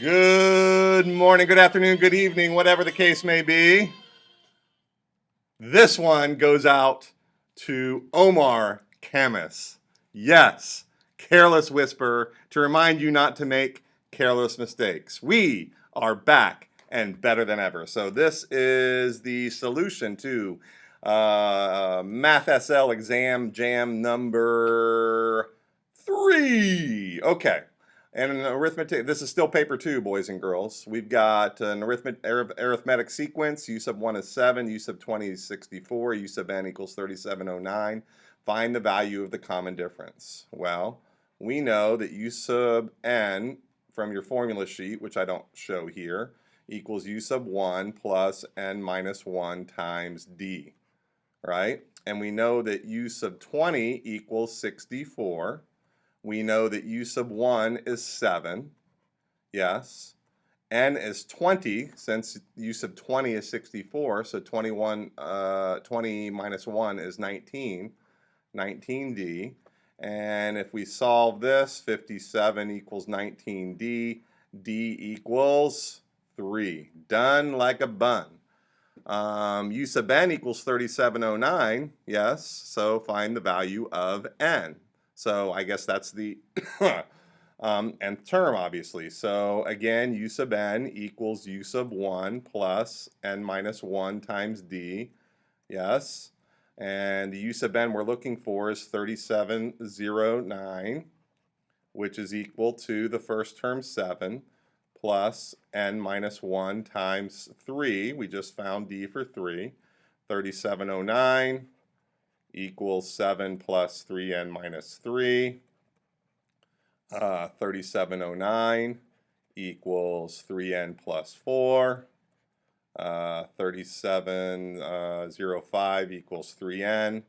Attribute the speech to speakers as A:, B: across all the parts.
A: Good morning, good afternoon, good evening, whatever the case may be. This one goes out to Omar Camus. Yes, Careless Whisper, to remind you not to make careless mistakes. We are back and better than ever. So this is the solution to Math SL exam jam number 3. Okay. And an arithmetic, this is still paper 2, boys and girls. We've got an arithmetic sequence. U sub 1 is 7, U sub 20 is 64, U sub n equals 3709. Find the value of the common difference. Well, we know that U sub n from your formula sheet, which I don't show here, equals U sub 1 plus n minus 1 times d, right? And we know that U sub 20 equals 64. We know that U sub 1 is 7, yes. N is 20, since U sub 20 is 64, so 20 minus 1 is 19, 19D. And if we solve this, 57 equals 19D, D equals 3. Done like a bun. U sub n equals 3709, yes, so find the value of n. So I guess that's the nth term, obviously. So again, U sub n equals U sub 1 plus n minus 1 times d. Yes. And the U sub n we're looking for is 3709, which is equal to the first term 7 plus n minus 1 times 3. We just found d for 3. 3709 equals 7 plus 3n minus 3. 3709 equals 3n plus 4. 3705 equals 3n.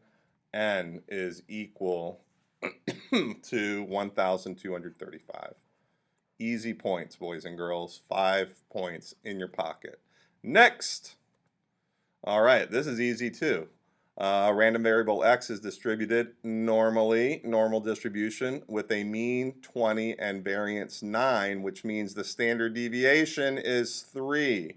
A: N is equal to 1,235. Easy points, boys and girls. 5 points in your pocket. Next. All right, this is easy too. Random variable x is distributed normally, normal distribution, with a mean 20 and variance 9, which means the standard deviation is 3,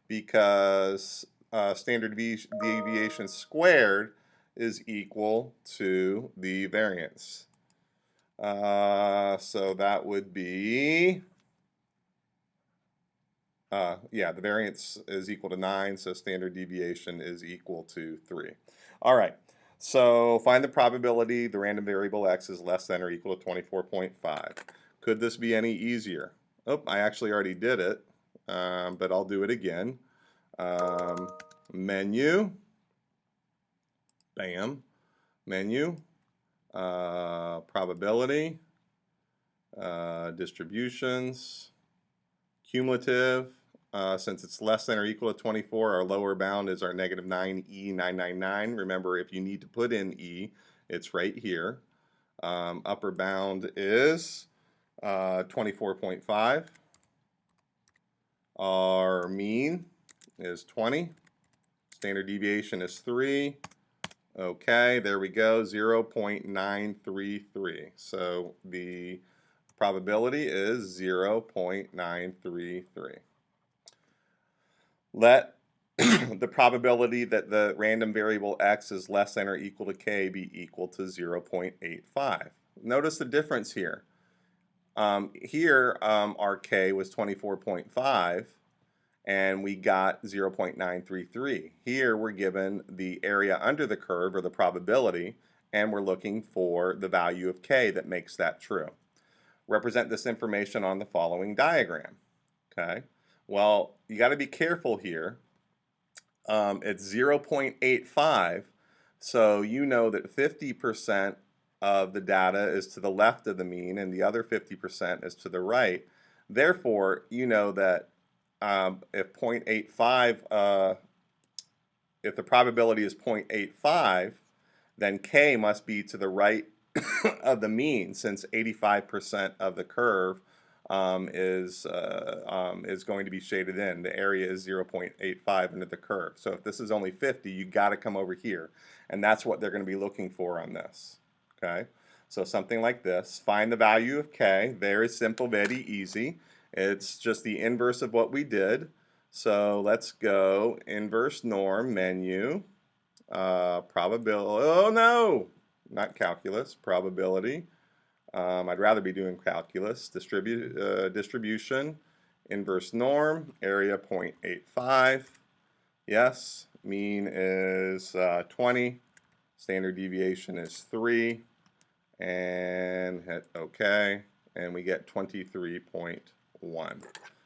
A: because standard deviation squared is equal to the variance. So that would be, the variance is equal to 9, so standard deviation is equal to 3. All right, so find the probability the random variable x is less than or equal to 24.5. Could this be any easier? Oh, I actually already did it, but I'll do it again. Menu, bam, menu, probability, distributions, cumulative. Since it's less than or equal to 24, our lower bound is our negative 9E999. Remember, if you need to put in E, it's right here. Upper bound is 24.5. Our mean is 20. Standard deviation is 3. Okay, there we go, 0.933. So the probability is 0.933. Let the probability that the random variable x is less than or equal to k be equal to 0.85. Notice the difference here. Here our k was 24.5 and we got 0.933. Here we're given the area under the curve, or the probability, and we're looking for the value of k that makes that true. Represent this information on the following diagram. Okay. Well, you got to be careful here. It's 0.85, so you know that 50% of the data is to the left of the mean and the other 50% is to the right. Therefore, you know that if 0.85, if the probability is 0.85, then k must be to the right of the mean, since 85% of the curve is going to be shaded in. The area is 0.85 into the curve. So if this is only 50, you got to come over here, and that's what they're going to be looking for on this. Okay, so something like this. Find the value of k. Very simple, very easy. It's just the inverse of what we did. So let's go inverse norm, menu, probability. Oh no, not calculus, probability. I'd rather be doing calculus. Distribution, inverse norm, area 0.85. Yes, mean is 20. Standard deviation is 3. And hit OK. And we get 23.1.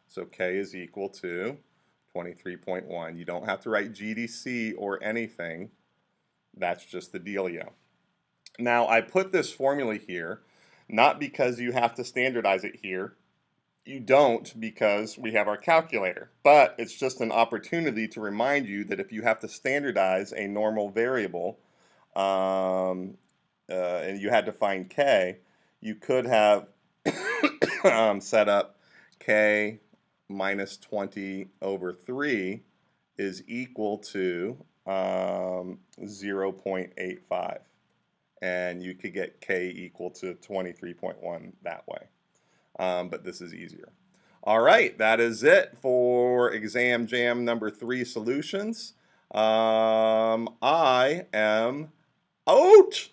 A: So K is equal to 23.1. You don't have to write GDC or anything. That's just the dealio. Now, I put this formula here not because you have to standardize it here. You don't, because we have our calculator. But it's just an opportunity to remind you that if you have to standardize a normal variable and you had to find K, you could have set up K minus 20 over 3 is equal to 0.85. And you could get K equal to 23.1 that way. But this is easier. All right, that is it for exam jam number 3 solutions. I am out.